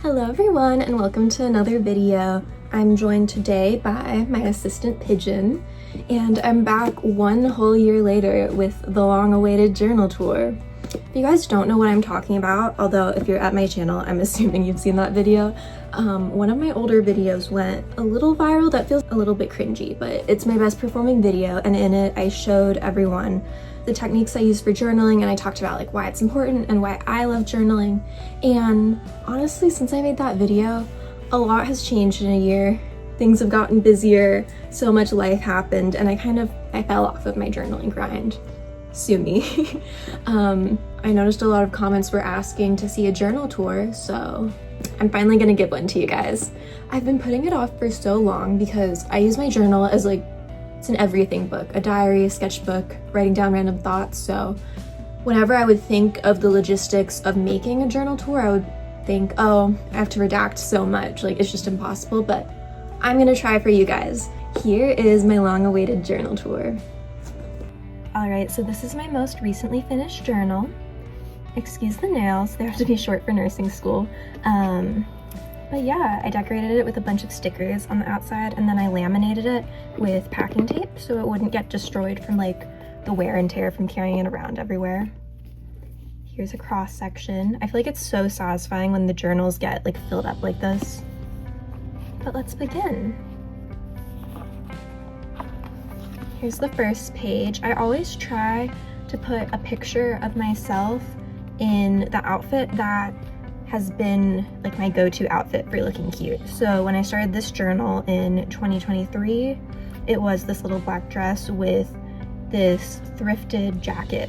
Hello everyone and welcome to another video. I'm joined today by my assistant Pigeon and I'm back one whole year later with the long-awaited journal tour. If you guys don't know what I'm talking about, although if you're at my channel I'm assuming you've seen that video, one of my older videos went a little viral that feels a little bit cringy, but it's my best performing video, and in it I showed everyone the techniques I use for journaling, and I talked about like why it's important and why I love journaling. And honestly, since I made that video, a lot has changed in a year. Things have gotten busier, so much life happened, and I fell off of my journaling grind. Sue me. I noticed a lot of comments were asking to see a journal tour, so I'm finally gonna give one to you guys. I've been putting it off for so long because I use my journal as like, it's an everything book, a diary, a sketchbook, writing down random thoughts. So whenever I would think of the logistics of making a journal tour, I would think, oh, I have to redact so much, like it's just impossible, but I'm gonna try for you guys. Here is my long-awaited journal tour. All right, so this is my most recently finished journal. Excuse the nails, they have to be short for nursing school. But yeah, I decorated it with a bunch of stickers on the outside, and then I laminated it with packing tape so it wouldn't get destroyed from like the wear and tear from carrying it around everywhere. Here's a cross section. I feel like it's so satisfying when the journals get like filled up like this. But let's begin. Here's the first page. I always try to put a picture of myself in the outfit that has been like my go-to outfit for looking cute. So when I started this journal in 2023, it was this little black dress with this thrifted jacket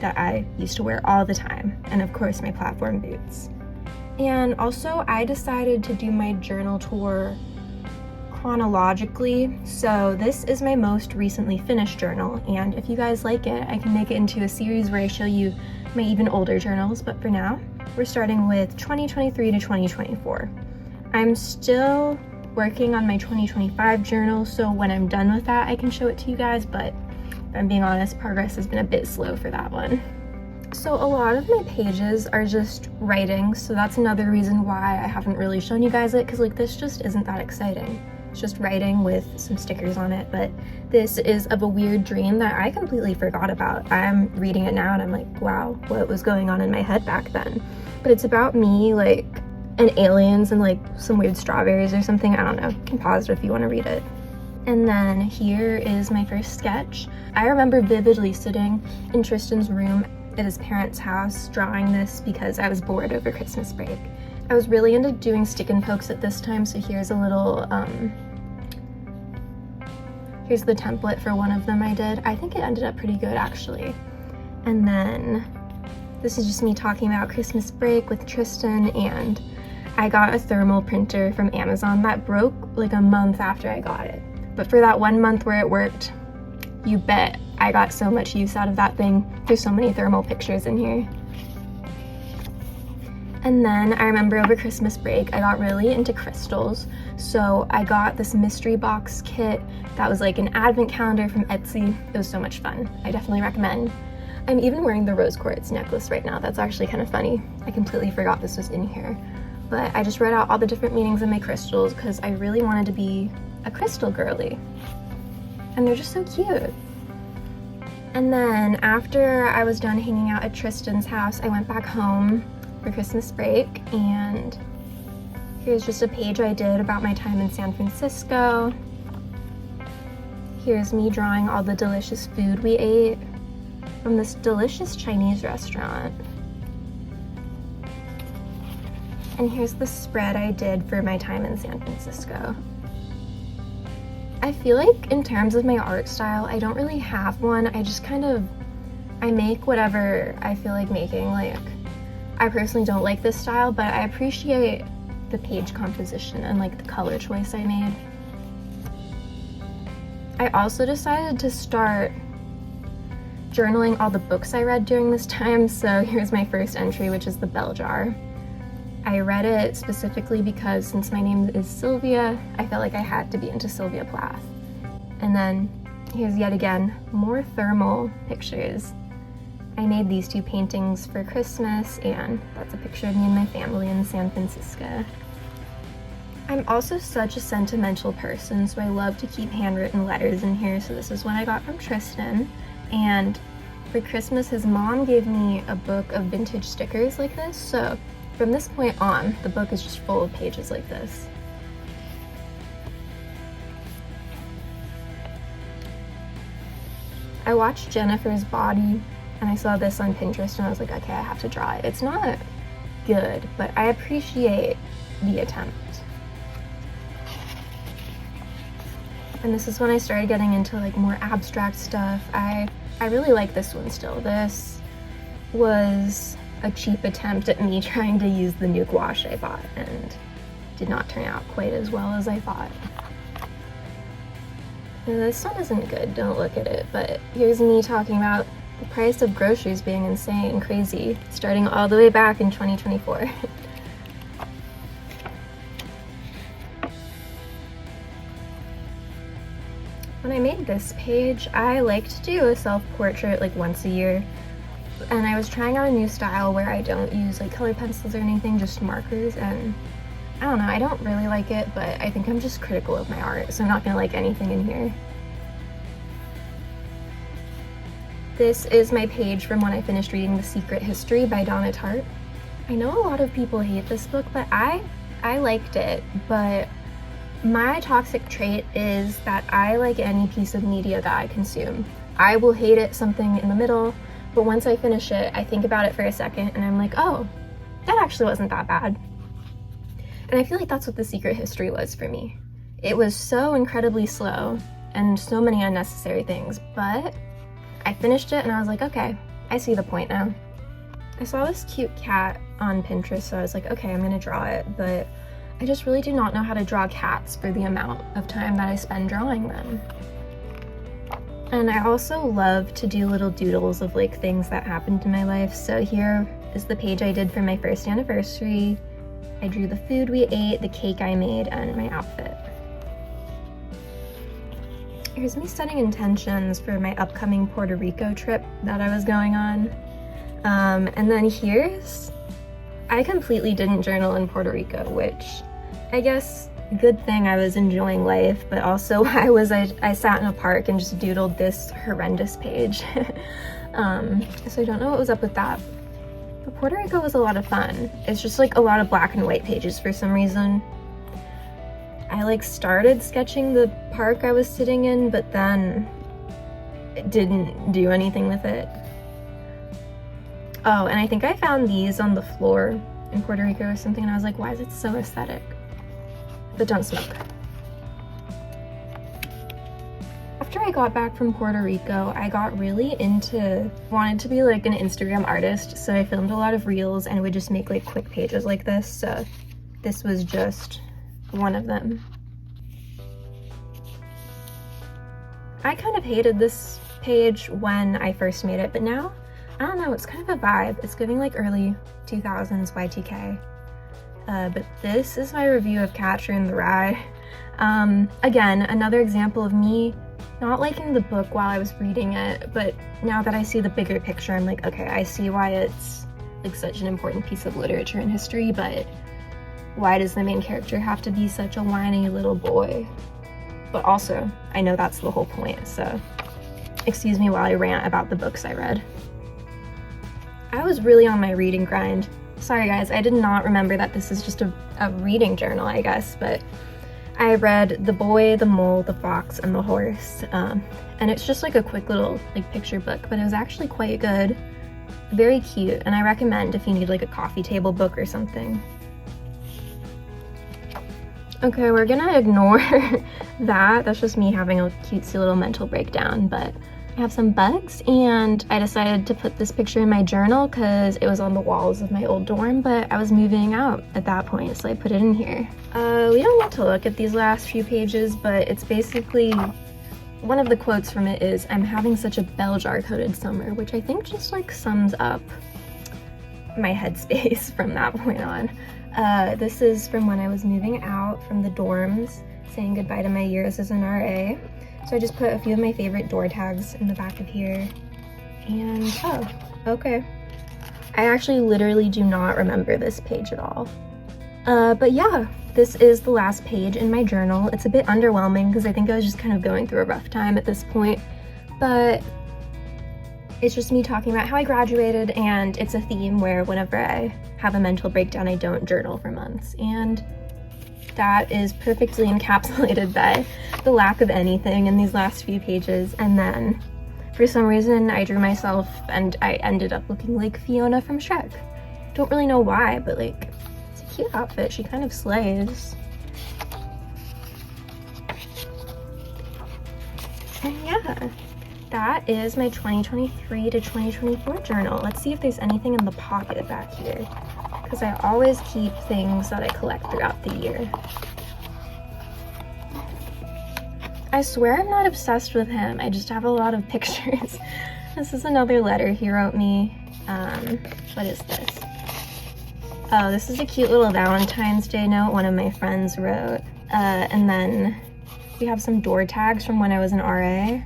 that I used to wear all the time, and of course my platform boots. And also I decided to do my journal tour chronologically, so this is my most recently finished journal, and if you guys like it, I can make it into a series where I show you my even older journals, but for now, we're starting with 2023 to 2024. I'm still working on my 2025 journal, so when I'm done with that, I can show it to you guys, but if I'm being honest, progress has been a bit slow for that one. So a lot of my pages are just writing, so that's another reason why I haven't really shown you guys it, because like this just isn't that exciting. It's just writing with some stickers on it, but this is of a weird dream that I completely forgot about. I'm reading it now and I'm like, wow, what was going on in my head back then? But it's about me, like, and aliens and like some weird strawberries or something, I don't know. You can pause it if you want to read it. And then here is my first sketch. I remember vividly sitting in Tristan's room at his parents' house drawing this because I was bored over Christmas break. I was really into doing stick and pokes at this time, so here's a little, here's the template for one of them I did. I think it ended up pretty good actually. And then this is just me talking about Christmas break with Tristan, and I got a thermal printer from Amazon that broke like a month after I got it. But for that 1 month where it worked, you bet I got so much use out of that thing. There's so many thermal pictures in here. And then I remember over Christmas break, I got really into crystals. So I got this mystery box kit that was like an advent calendar from Etsy. It was so much fun. I definitely recommend. I'm even wearing the rose quartz necklace right now. That's actually kind of funny. I completely forgot this was in here. But I just wrote out all the different meanings of my crystals because I really wanted to be a crystal girly. And they're just so cute. And then after I was done hanging out at Tristan's house, I went back home for Christmas break, and here's just a page I did about my time in San Francisco. Here's me drawing all the delicious food we ate from this delicious Chinese restaurant. And here's the spread I did for my time in San Francisco. I feel like in terms of my art style, I don't really have one. I just I make whatever I feel like making. Like, I personally don't like this style, but I appreciate the page composition and like the color choice I made. I also decided to start journaling all the books I read during this time, so here's my first entry, which is The Bell Jar. I read it specifically because since my name is Sylvia, I felt like I had to be into Sylvia Plath. And then here's yet again more thermal pictures I made these two paintings for Christmas, and that's a picture of me and my family in San Francisco. I'm also such a sentimental person, so I love to keep handwritten letters in here. So this is one I got from Tristan, and for Christmas his mom gave me a book of vintage stickers like this, so from this point on the book is just full of pages like this. I watched Jennifer's Body and I saw this on Pinterest and I was like, okay, I have to draw it. It's not good, but I appreciate the attempt. And this is when I started getting into like more abstract stuff. I really like this one still. This was a cheap attempt at me trying to use the new gouache I bought and did not turn out quite as well as I thought. And this one isn't good, don't look at it, but here's me talking about the price of groceries being insane, crazy, starting all the way back in 2024. When I made this page, I like to do a self-portrait like once a year, and I was trying out a new style where I don't use like colored pencils or anything, just markers, and I don't know, I don't really like it, but I think I'm just critical of my art, so I'm not gonna like anything in here. This is my page from when I finished reading The Secret History by Donna Tartt. I know a lot of people hate this book, but I liked it, but my toxic trait is that I like any piece of media that I consume. I will hate it something in the middle, but once I finish it, I think about it for a second and I'm like, oh, that actually wasn't that bad. And I feel like that's what The Secret History was for me. It was so incredibly slow and so many unnecessary things, but I finished it and I was like, okay, I see the point now. I saw this cute cat on Pinterest, so I was like, okay, I'm gonna draw it, but I just really do not know how to draw cats for the amount of time that I spend drawing them. And I also love to do little doodles of like things that happened in my life. So here is the page I did for my first anniversary. I drew the food we ate, the cake I made, and my outfit. Here's me setting intentions for my upcoming Puerto Rico trip that I was going on. And then here's, I completely didn't journal in Puerto Rico, which I guess good thing. I was enjoying life, but also I sat in a park and just doodled this horrendous page. So I don't know what was up with that. But Puerto Rico was a lot of fun. It's just like a lot of black and white pages for some reason. I like started sketching the park I was sitting in, but then it didn't do anything with it. Oh, and I think I found these on the floor in Puerto Rico or something, and I was like, why is it so aesthetic? But don't smoke. After I got back from Puerto Rico, I got really wanted to be like an Instagram artist, so I filmed a lot of reels and would just make like quick pages like this, so this was just one of them. I kind of hated this page when I first made it, but now, I don't know, it's kind of a vibe. It's giving like early 2000s Y2K. But this is my review of Catcher in the Rye. Again, another example of me not liking the book while I was reading it, but now that I see the bigger picture, I'm like, okay, I see why it's like such an important piece of literature and history, but why does the main character have to be such a whiny little boy? But also, I know that's the whole point, so excuse me while I rant about the books I read. I was really on my reading grind. Sorry guys, I did not remember that this is just a reading journal, I guess, but I read The Boy, the Mole, the Fox, and the Horse, and it's just like a quick little like picture book, but it was actually quite good, very cute, and I recommend if you need like a coffee table book or something. Okay, we're gonna ignore that. That's just me having a cutesy little mental breakdown, but I have some bugs and I decided to put this picture in my journal because it was on the walls of my old dorm, but I was moving out at that point, so I put it in here. We don't need to look at these last few pages, but it's basically, one of the quotes from it is, "I'm having such a bell jar coated summer," which I think just like sums up my headspace from that point on. This is from when I was moving out from the dorms, saying goodbye to my years as an RA. So I just put a few of my favorite door tags in the back of here. And oh, okay. I actually literally do not remember this page at all. But yeah, this is the last page in my journal. It's a bit underwhelming because I think I was just kind of going through a rough time at this point, but it's just me talking about how I graduated, and it's a theme where whenever I have a mental breakdown, I don't journal for months, and that is perfectly encapsulated by the lack of anything in these last few pages. And then for some reason I drew myself and I ended up looking like Fiona from Shrek. Don't really know why, but like, it's a cute outfit. She kind of slays. And yeah, that is my 2023 to 2024 journal. Let's see if there's anything in the pocket back here, because I always keep things that I collect throughout the year. I swear I'm not obsessed with him, I just have a lot of pictures. This is another letter he wrote me. What is this? Oh, this is a cute little Valentine's Day note one of my friends wrote. And then we have some door tags from when I was an RA.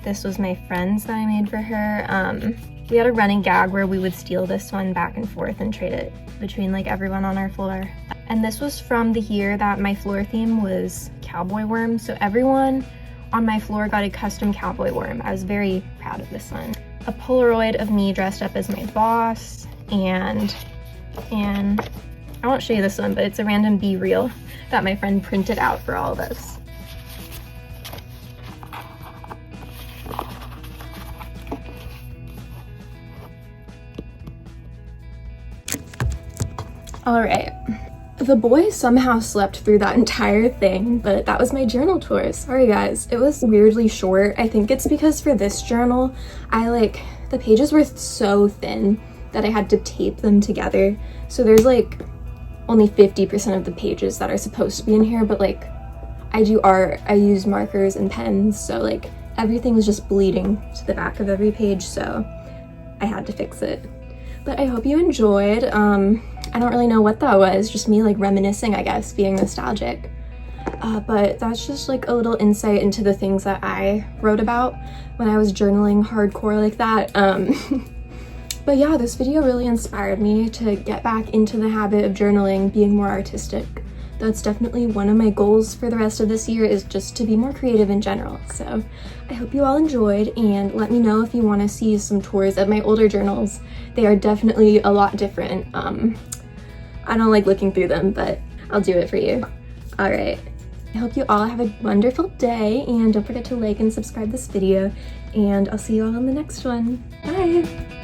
This was my friend's that I made for her. We had a running gag where we would steal this one back and forth and trade it between like everyone on our floor. And this was from the year that my floor theme was cowboy worm, so everyone on my floor got a custom cowboy worm. I was very proud of this one. A Polaroid of me dressed up as my boss, and I won't show you this one, but it's a random B-reel that my friend printed out for all of us. All right, the boy somehow slept through that entire thing, but that was my journal tour. Sorry guys, it was weirdly short. I think it's because for this journal, the pages were so thin that I had to tape them together. So there's like only 50% of the pages that are supposed to be in here, but like I do art, I use markers and pens, so like everything was just bleeding to the back of every page, so I had to fix it. But I hope you enjoyed. I don't really know what that was, just me like reminiscing, I guess, being nostalgic. But that's just like a little insight into the things that I wrote about when I was journaling hardcore like that. But yeah, this video really inspired me to get back into the habit of journaling, being more artistic. That's definitely one of my goals for the rest of this year, is just to be more creative in general. So I hope you all enjoyed, and let me know if you want to see some tours of my older journals. They are definitely a lot different. I don't like looking through them, but I'll do it for you. All right, I hope you all have a wonderful day, and don't forget to like and subscribe this video, and I'll see you all in the next one. Bye.